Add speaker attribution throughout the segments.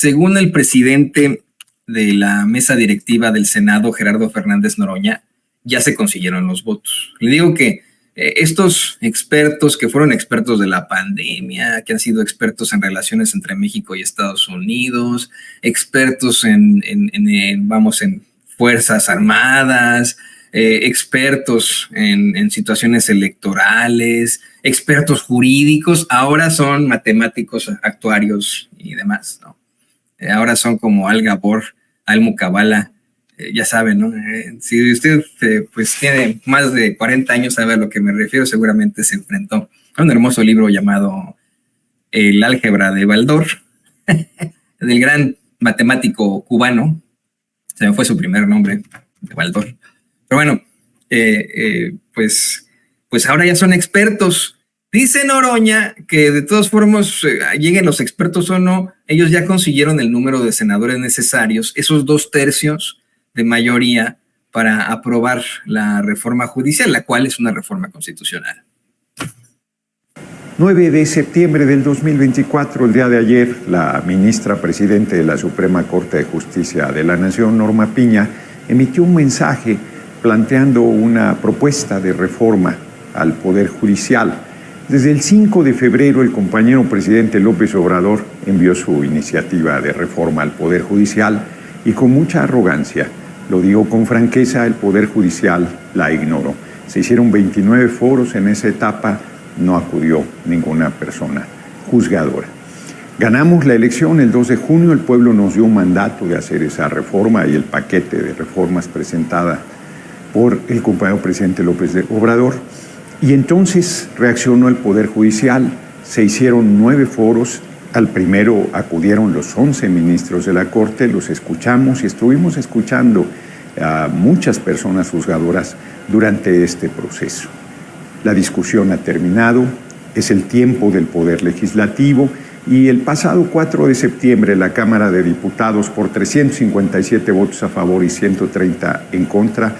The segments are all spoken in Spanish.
Speaker 1: Según el presidente de la mesa directiva del Senado, Gerardo Fernández Noroña, ya se consiguieron los votos. Le digo que estos expertos que fueron expertos de la pandemia, que han sido expertos en relaciones entre México y Estados Unidos, expertos en fuerzas armadas, expertos en situaciones electorales, expertos jurídicos, ahora son matemáticos, actuarios y demás, ¿no? Ahora son como Al Gabor, Al Muqabala, ya saben, ¿no? Si usted pues tiene más de 40 años, sabe a lo que me refiero, seguramente se enfrentó a un hermoso libro llamado El álgebra de Baldor, del gran matemático cubano, se me fue su primer nombre, de Baldor. Pero bueno, pues ahora ya son expertos. Dice Noroña que de todas formas, lleguen los expertos o no, ellos ya consiguieron el número de senadores necesarios, esos 2/3 de mayoría para aprobar la reforma judicial, la cual es una reforma constitucional.
Speaker 2: 9 de septiembre del 2024, el día de ayer, la ministra presidente de la Suprema Corte de Justicia de la Nación, Norma Piña, emitió un mensaje planteando una propuesta de reforma al Poder Judicial. Desde el 5 de febrero, el compañero presidente López Obrador envió su iniciativa de reforma al Poder Judicial y con mucha arrogancia, lo digo con franqueza, el Poder Judicial la ignoró. Se hicieron 29 foros en esa etapa, no acudió ninguna persona juzgadora. Ganamos la elección el 2 de junio, el pueblo nos dio un mandato de hacer esa reforma y el paquete de reformas presentada por el compañero presidente López Obrador. Y entonces reaccionó el Poder Judicial, se hicieron 9 foros, al primero acudieron los 11 ministros de la Corte, los escuchamos y estuvimos escuchando a muchas personas juzgadoras durante este proceso. La discusión ha terminado, es el tiempo del Poder Legislativo y el pasado 4 de septiembre la Cámara de Diputados, por 357 votos a favor y 130 en contra,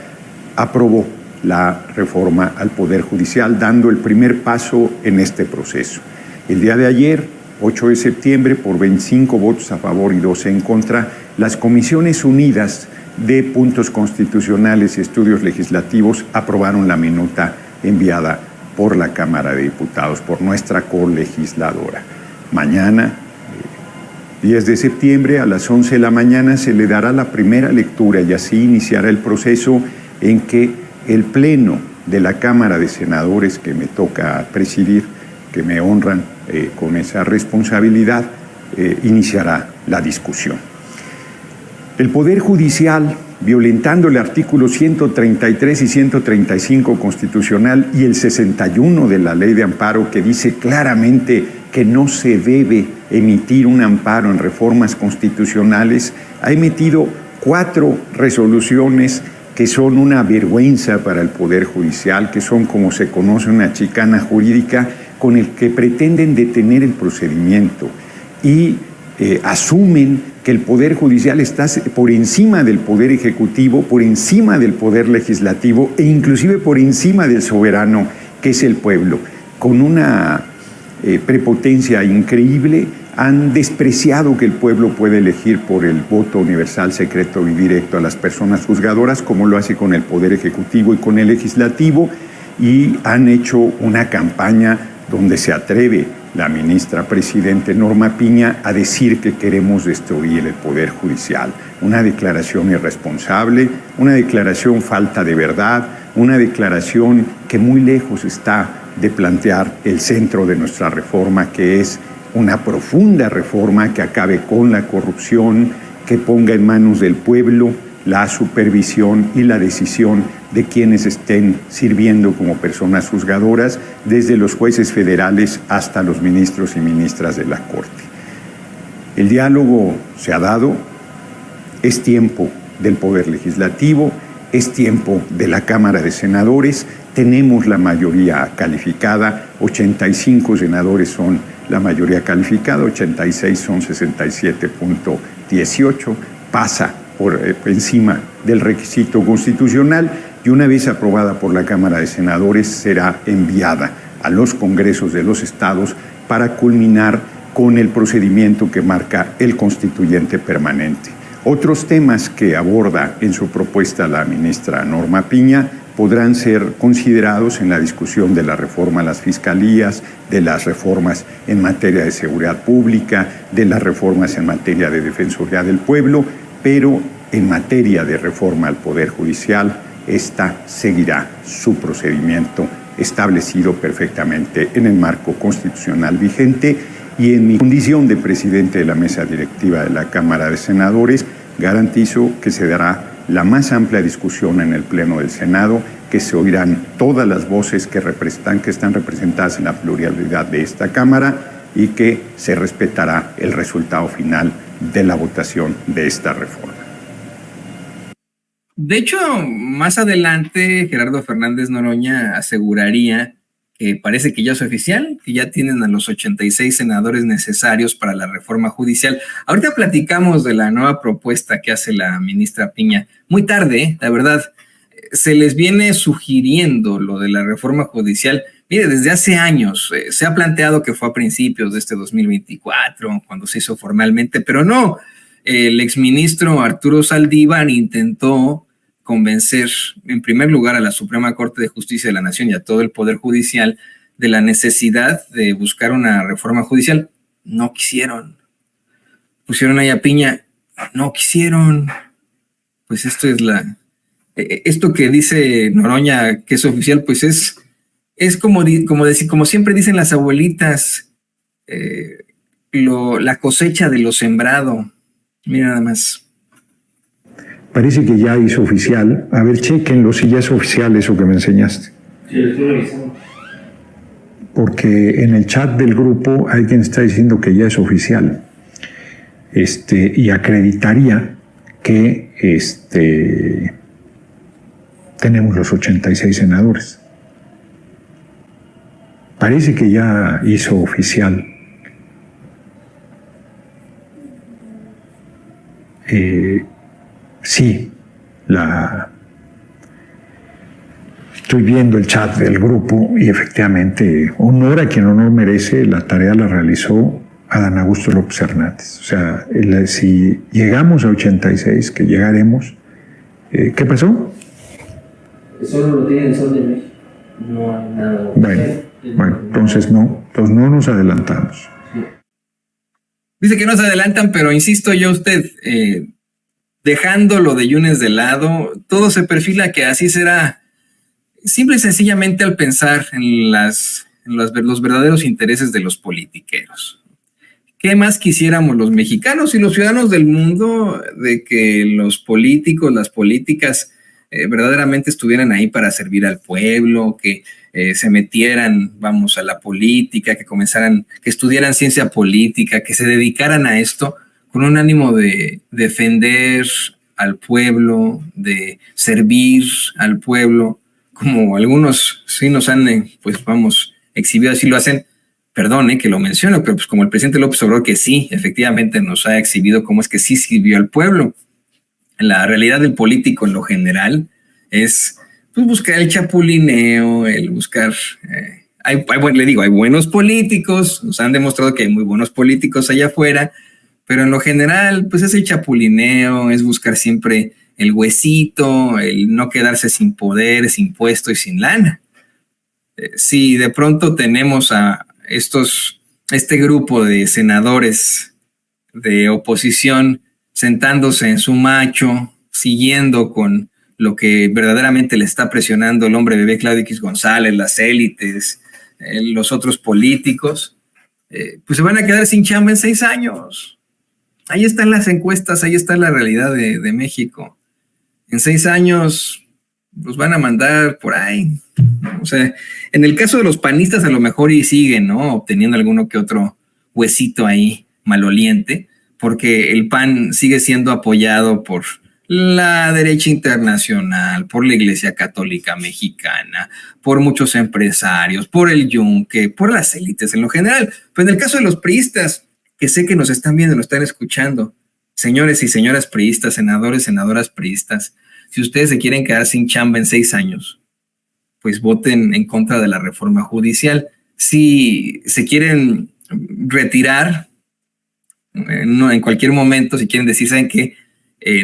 Speaker 2: aprobó la reforma al Poder Judicial, dando el primer paso en este proceso. El día de ayer, 8 de septiembre, por 25 votos a favor y 12 en contra, las Comisiones Unidas de Puntos Constitucionales y Estudios Legislativos aprobaron la minuta enviada por la Cámara de Diputados, por nuestra colegisladora. Mañana, 10 de septiembre, a las 11 de la mañana, se le dará la primera lectura y así iniciará el proceso en que el Pleno de la Cámara de Senadores, que me toca presidir, que me honran con esa responsabilidad, iniciará la discusión. El Poder Judicial, violentando el artículo 133 y 135 constitucional y el 61 de la Ley de Amparo, que dice claramente que no se debe emitir un amparo en reformas constitucionales, ha emitido 4 resoluciones que son una vergüenza para el Poder Judicial, que son, como se conoce, una chicana jurídica con el que pretenden detener el procedimiento y asumen que el Poder Judicial está por encima del Poder Ejecutivo, por encima del Poder Legislativo e inclusive por encima del soberano, que es el pueblo. Con una prepotencia increíble, han despreciado que el pueblo puede elegir por el voto universal, secreto y directo a las personas juzgadoras, como lo hace con el Poder Ejecutivo y con el Legislativo, y han hecho una campaña donde se atreve la ministra presidente Norma Piña a decir que queremos destruir el Poder Judicial. Una declaración irresponsable, una declaración falta de verdad, una declaración que muy lejos está de plantear el centro de nuestra reforma, que es una profunda reforma que acabe con la corrupción, que ponga en manos del pueblo la supervisión y la decisión de quienes estén sirviendo como personas juzgadoras, desde los jueces federales hasta los ministros y ministras de la Corte. El diálogo se ha dado, es tiempo del Poder Legislativo, es tiempo de la Cámara de Senadores, tenemos la mayoría calificada, 85 senadores son la mayoría calificada, 86 son 67.18, pasa por encima del requisito constitucional y una vez aprobada por la Cámara de Senadores será enviada a los congresos de los estados para culminar con el procedimiento que marca el constituyente permanente. Otros temas que aborda en su propuesta la ministra Norma Piña podrán ser considerados en la discusión de la reforma a las fiscalías, de las reformas en materia de seguridad pública, de las reformas en materia de defensoría del pueblo, pero en materia de reforma al Poder Judicial, esta seguirá su procedimiento establecido perfectamente en el marco constitucional vigente, y en mi condición de presidente de la mesa directiva de la Cámara de Senadores, garantizo que se dará la más amplia discusión en el Pleno del Senado, que se oirán todas las voces que están representadas en la pluralidad de esta Cámara y que se respetará el resultado final de la votación de esta reforma.
Speaker 1: De hecho, más adelante, Gerardo Fernández Noroña aseguraría que parece que ya es oficial, que ya tienen a los 86 senadores necesarios para la reforma judicial. Ahorita platicamos de la nueva propuesta que hace la ministra Piña. Muy tarde, la verdad, se les viene sugiriendo lo de la reforma judicial. Mire, desde hace años se ha planteado que fue a principios de este 2024, cuando se hizo formalmente, pero no. El exministro Arturo Saldívar intentó convencer, en primer lugar, a la Suprema Corte de Justicia de la Nación y a todo el Poder Judicial de la necesidad de buscar una reforma judicial. No quisieron. Pusieron ahí a Piña. No quisieron. Pues esto que dice Noroña que es oficial, pues es como siempre dicen las abuelitas, la cosecha de lo sembrado. Mira nada más.
Speaker 2: Parece que ya hizo oficial. A ver, chéquenlo si ya es oficial eso que me enseñaste.
Speaker 3: Sí, lo estoy revisando.
Speaker 2: Porque en el chat del grupo hay quien está diciendo que ya es oficial. Y acreditaría que tenemos los 86 senadores. Parece que ya hizo oficial. Sí, estoy viendo el chat del grupo y efectivamente, honor a quien honor merece, la tarea la realizó Adán Augusto López Hernández. O sea, si llegamos a 86, que llegaremos, ¿qué pasó?
Speaker 3: Solo lo tiene el Sol de México, no hay nada.
Speaker 2: Bueno, entonces no nos adelantamos.
Speaker 1: Dice que no se adelantan, pero insisto yo usted, dejando lo de Yunes de lado, todo se perfila que así será, simple y sencillamente al pensar en los verdaderos intereses de los politiqueros. ¿Qué más quisiéramos los mexicanos y los ciudadanos del mundo de que los políticos, las políticas verdaderamente estuvieran ahí para servir al pueblo, que se metieran, a la política, que estudiaran ciencia política, que se dedicaran a esto con un ánimo de defender al pueblo, de servir al pueblo, como algunos sí nos han, exhibido, así lo hacen. Perdón que lo menciono, pero pues como el presidente López Obrador, que sí, efectivamente nos ha exhibido cómo es que sí sirvió al pueblo. La realidad del político en lo general es buscar el chapulineo, el buscar... hay buenos políticos, nos han demostrado que hay muy buenos políticos allá afuera, pero en lo general, pues es el chapulineo, es buscar siempre el huesito, el no quedarse sin poder, sin puesto y sin lana. Si de pronto tenemos a este grupo de senadores de oposición sentándose en su macho, siguiendo con lo que verdaderamente le está presionando el hombre bebé Claudio X González, las élites, los otros políticos, pues se van a quedar sin chamba en 6 años. Ahí están las encuestas, ahí está la realidad de México. En 6 años los van a mandar por ahí. O sea, en el caso de los panistas a lo mejor y siguen, ¿no? Obteniendo alguno que otro huesito ahí maloliente, porque el PAN sigue siendo apoyado por la derecha internacional, por la Iglesia Católica Mexicana, por muchos empresarios, por el yunque, por las élites en lo general. Pero en el caso de los priistas, que sé que nos están viendo, nos están escuchando, señores y señoras priistas, senadores, senadoras priistas, si ustedes se quieren quedar sin chamba en 6 años, pues voten en contra de la reforma judicial. Si se quieren retirar No, en cualquier momento, si quieren decir, ¿saben qué?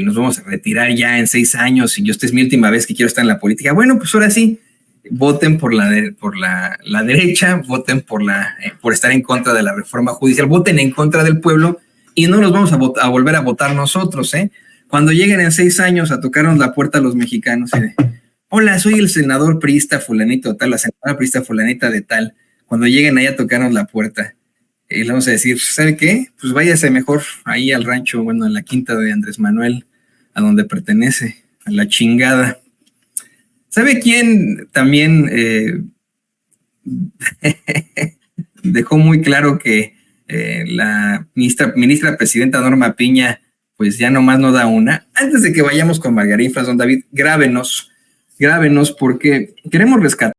Speaker 1: Nos vamos a retirar ya en 6 años y esta es mi última vez que quiero estar en la política. Bueno, pues ahora sí, voten por la derecha, voten por estar en contra de la reforma judicial, voten en contra del pueblo y no los vamos a volver a votar nosotros, ¿eh? Cuando lleguen en 6 años a tocarnos la puerta a los mexicanos, hola, soy el senador priista fulanito de tal, la senadora priista fulanita de tal. Cuando lleguen ahí a tocarnos la puerta, y le vamos a decir, ¿sabe qué? Pues váyase mejor ahí al rancho, bueno, en la quinta de Andrés Manuel, a donde pertenece, a la chingada. ¿Sabe quién también dejó muy claro que la ministra presidenta Norma Piña, pues ya nomás no da una? Antes de que vayamos con Margarín Frazón, David, grábenos, porque queremos rescatar